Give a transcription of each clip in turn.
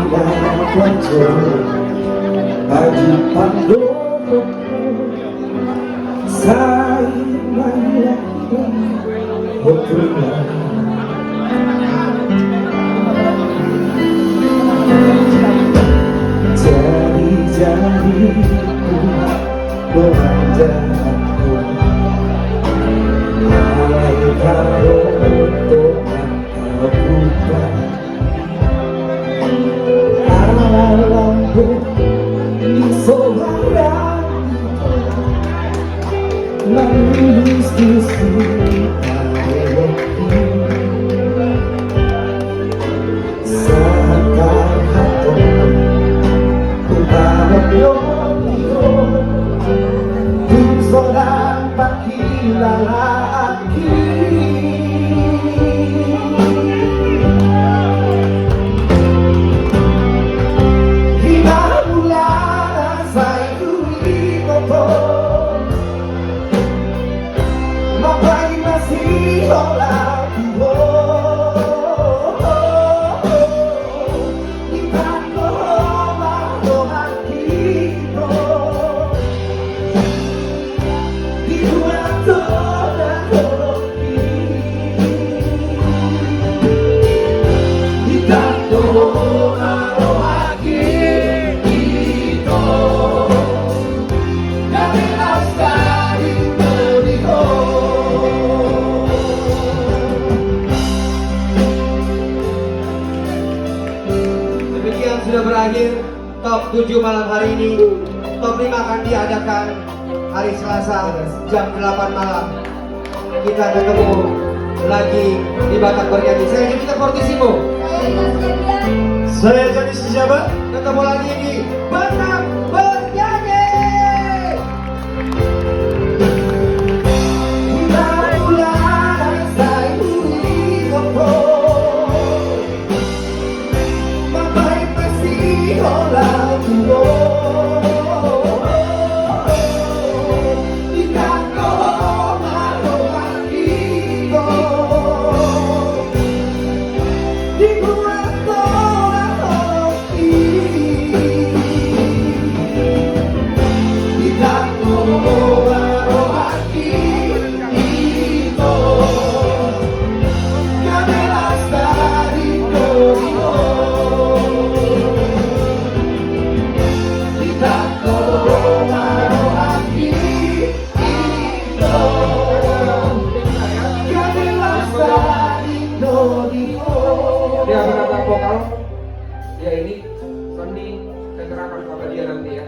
Bagi pandoro saya melihatkan betulan jari-jariku memanjatku malaikat untuk engkau buka alamku di seberang menembus sisi hatiku seakan hati ku berdoa ku seorang panggilan lagi. Sudah berakhir top 7 malam hari ini. Top 5 akan diadakan hari Selasa jam 8 malam. Kita ketemu lagi di Batak Bernyanyi. Saya jadi Fortissimo. Saya jadi siapa? Ketemu lagi di Batak Bernyanyi. Dia menata vokal, dia ini Sandi, keterangan kepada dia nanti ya.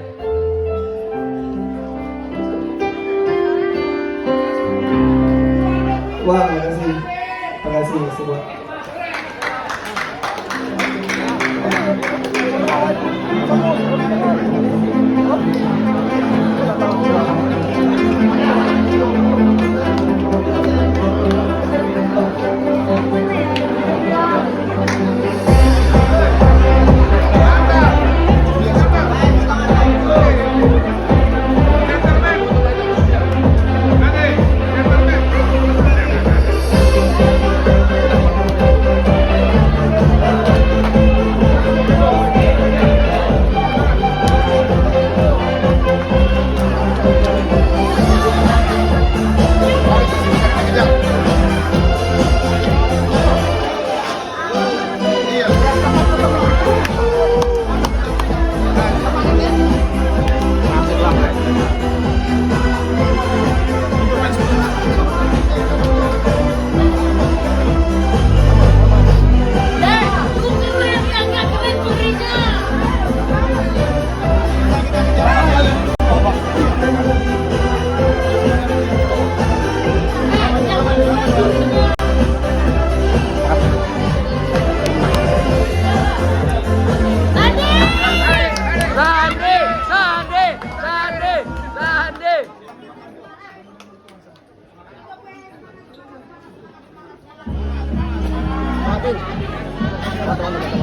Wah, terima kasih semua. Teman-teman.